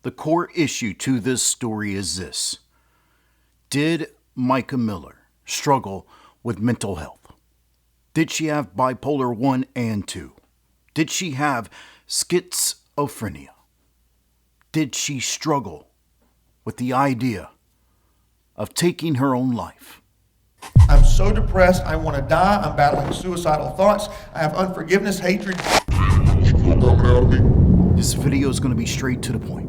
The core issue to this story is this. Did Mica Miller struggle with mental health? Did she have bipolar 1 and 2? Did she have schizophrenia? Did she struggle with the idea of taking her own life? I'm so depressed, I want to die. I'm battling suicidal thoughts. I have unforgiveness, hatred. This video is going to be straight to the point.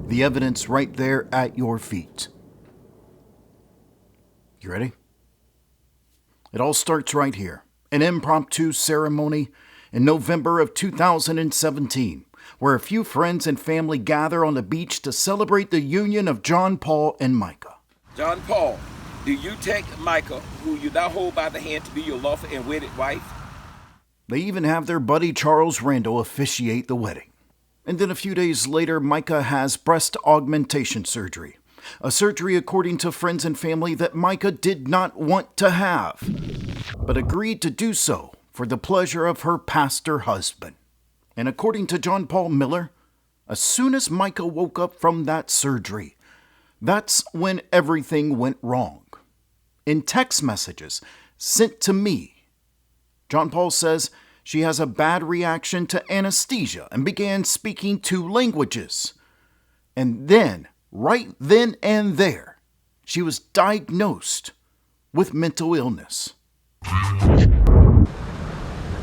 The evidence right there at your feet. You ready? It all starts right here. An impromptu ceremony in November of 2017, where a few friends and family gather on the beach to celebrate the union of John Paul and Mica. John Paul, do you take Mica, who you now hold by the hand, to be your lawful and wedded wife? They even have their buddy Charles Randall officiate the wedding. And then a few days later, Mica has breast augmentation surgery. A surgery, according to friends and family, that Mica did not want to have, but agreed to do so for the pleasure of her pastor husband. And according to John Paul Miller, as soon as Mica woke up from that surgery, that's when everything went wrong. In text messages sent to me, John Paul says she has a bad reaction to anesthesia and began speaking 2 languages. And then, right then and there, she was diagnosed with mental illness.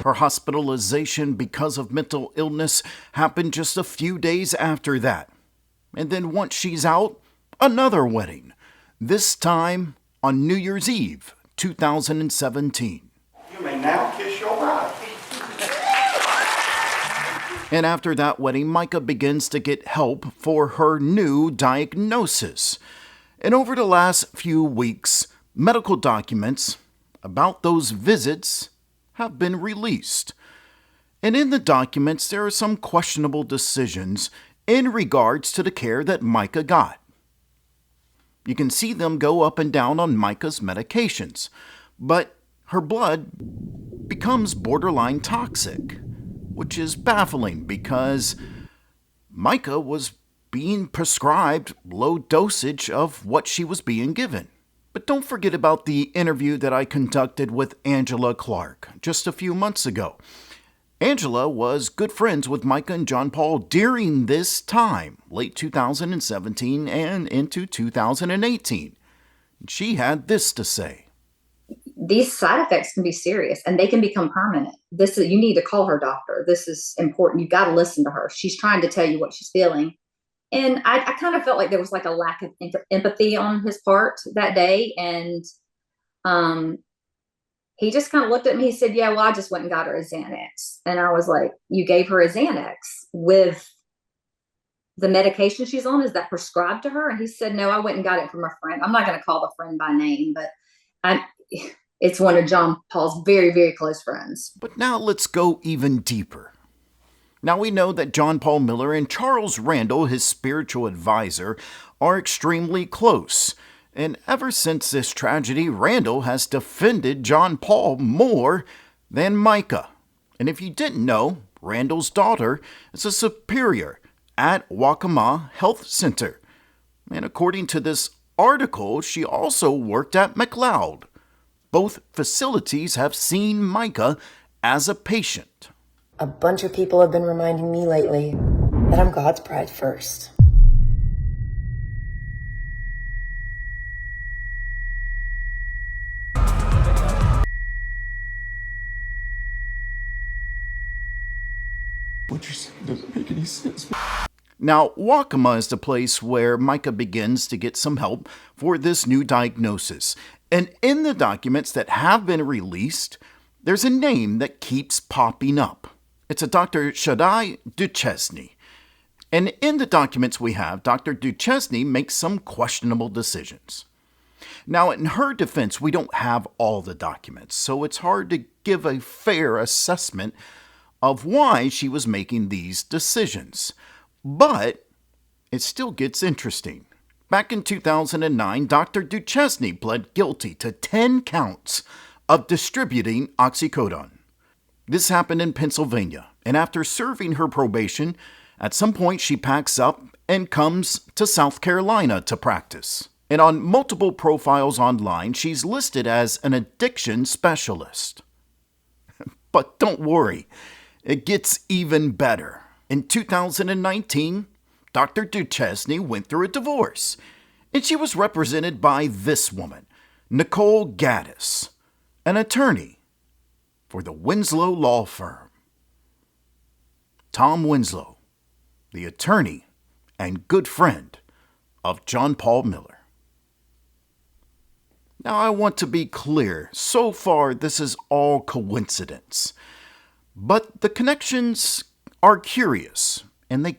Her hospitalization because of mental illness happened just a few days after that. And then once she's out, another wedding, this time on New Year's Eve, 2017. You may now kiss your bride. And after that wedding, Mica begins to get help for her new diagnosis. And over the last few weeks, medical documents about those visits have been released. And in the documents, there are some questionable decisions in regards to the care that Mica got. You can see them go up and down on Mica's medications, but her blood becomes borderline toxic, which is baffling because Mica was being prescribed low dosage of what she was being given. But don't forget about the interview that I conducted with Angela Clark just a few months ago. Angela was good friends with Mica and John Paul during this time, late 2017 and into 2018. She had this to say. These side effects can be serious and they can become permanent. You need to call her doctor. This is important. You've got to listen to her. She's trying to tell you what she's feeling. And I kind of felt like there was like a lack of empathy on his part that day. And he just kind of looked at me. He said, yeah, well, I just went and got her a Xanax. And I was like, you gave her a Xanax with the medication she's on? Is that prescribed to her? And he said, no, I went and got it from a friend. I'm not going to call the friend by name, but it's one of John Paul's very, very close friends. But now let's go even deeper. Now we know that John Paul Miller and Charles Randall, his spiritual advisor, are extremely close. And ever since this tragedy, Randall has defended John Paul more than Mica. And if you didn't know, Randall's daughter is a superior at Waccamaw Health Center. And according to this article, she also worked at McLeod. Both facilities have seen Mica as a patient. A bunch of people have been reminding me lately that I'm God's bride first. What you're saying doesn't make any sense. Now, Waccamaw is the place where Mica begins to get some help for this new diagnosis. And in the documents that have been released, there's a name that keeps popping up. It's a Dr. Shaddai Duchesne. And in the documents we have, Dr. Duchesne makes some questionable decisions. Now, in her defense, we don't have all the documents, so it's hard to give a fair assessment of why she was making these decisions. But it still gets interesting. Back in 2009, Dr. Duchesne pled guilty to 10 counts of distributing oxycodone. This happened in Pennsylvania, and after serving her probation, at some point she packs up and comes to South Carolina to practice. And on multiple profiles online, she's listed as an addiction specialist. But don't worry, it gets even better. In 2019, Dr. Duchesne went through a divorce, and she was represented by this woman, Nicole Gaddis, an attorney for the Winslow Law Firm. Tom Winslow, the attorney and good friend of John Paul Miller. Now, I want to be clear, so far this is all coincidence, but the connections are curious, and they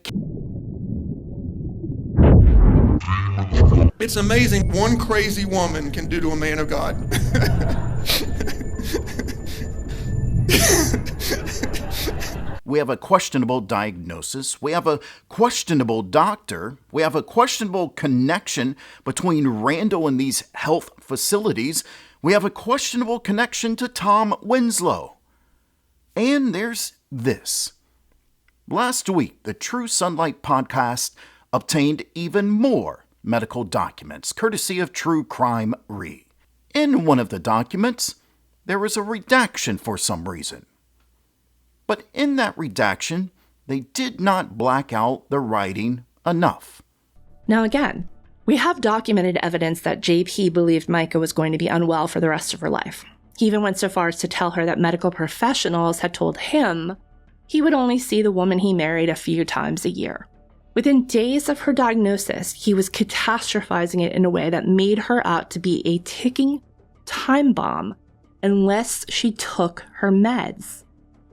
It's amazing one crazy woman can do to a man of God. We have a questionable diagnosis. We have a questionable doctor. We have a questionable connection between Randall and these health facilities. We have a questionable connection to Tom Winslow. And there's this. Last week, the True Sunlight podcast obtained even more medical documents, courtesy of True Crime Re. In one of the documents, there was a redaction for some reason. But in that redaction, they did not black out the writing enough. Now again, we have documented evidence that JP believed Mica was going to be unwell for the rest of her life. He even went so far as to tell her that medical professionals had told him he would only see the woman he married a few times a year. Within days of her diagnosis, he was catastrophizing it in a way that made her out to be a ticking time bomb unless she took her meds.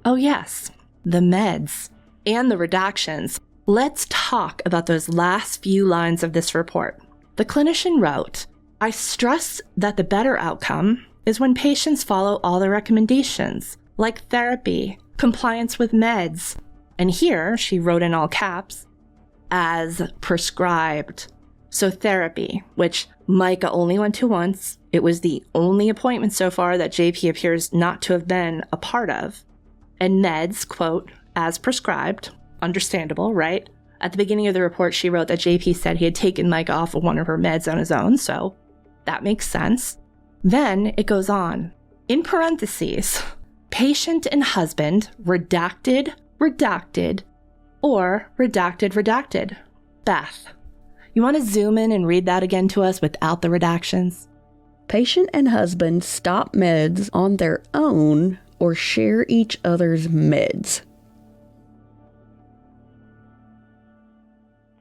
Oh yes, the meds and the redactions. Let's talk about those last few lines of this report. The clinician wrote, "I stress that the better outcome is when patients follow all the recommendations, like therapy, compliance with meds." And here, she wrote in all caps, "as prescribed." So therapy, which Mica only went to once, it was the only appointment so far that JP appears not to have been a part of. And meds, quote, "as prescribed." Understandable, right? At the beginning of the report, she wrote that JP said he had taken Mica off of one of her meds on his own, so that makes sense. Then it goes on. In parentheses, patient and husband, redacted, or redacted. Beth, you want to zoom in and read that again to us without the redactions? Patient and husband stop meds on their own or share each other's meds.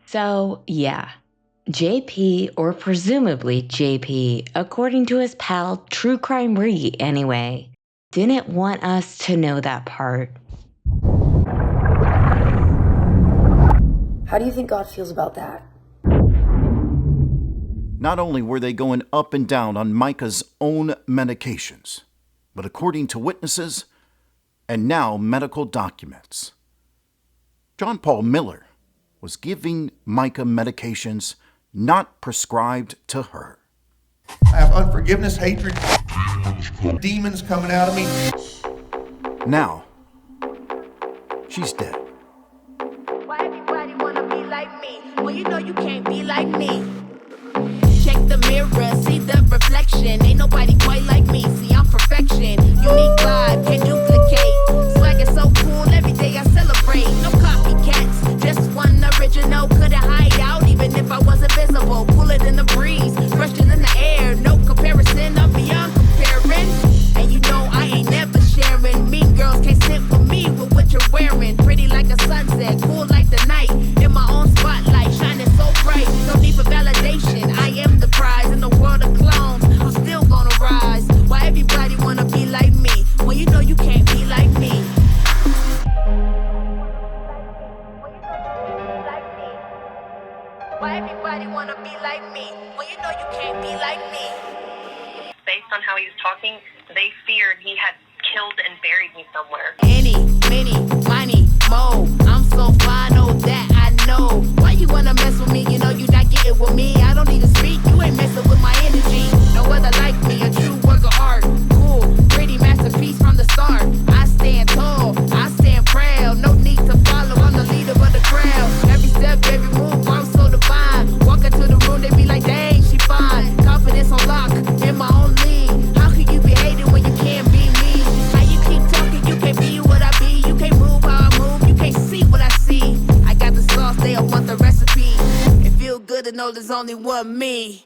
So, yeah, JP, or presumably JP, according to his pal True Crime Re anyway, didn't want us to know that part. How do you think God feels about that? Not only were they going up and down on Mica's own medications, but according to witnesses and now medical documents, John Paul Miller was giving Mica medications not prescribed to her. I have unforgiveness, hatred, demons coming out of me. Now, she's dead. Why everybody wanna be like me? Well, you know you can't be like me. Check the mirror, see the reflection. Ain't nobody quite like me. See, I'm perfection. Unique vibe, can't duplicate. Swag is so cool, every day I celebrate. No copycats, just one original. Couldn't hide out even if I wasn't visible. Cooler than the breeze, fresher than the air. No comparison, I'm beyond comparing. And you know I ain't never sharing. Mean girls can't sit with me with what you're wearing. Pretty like a sunset, cool like the night. In my own spotlight, shining so bright. No need for validation, I am the prize. In the world of clones, I'm still gonna rise. Why everybody wanna be like me? Well, you know you can't be like me. Why everybody wanna be like me? Well, you know you can't be like me. Based on how he was talking, they feared he had killed and buried me somewhere. Any, many, money, mo. I'm so fine, oh that I know. Why you wanna mess with me? You know you not getting with me. I don't need to speak, you ain't messing with my energy. No other like me, a true work of art. Cool, pretty masterpiece from the start. I stand tall, I stand proud. No need to follow, I'm the leader of the crowd. Every step, every move, I'm to know there's only one me.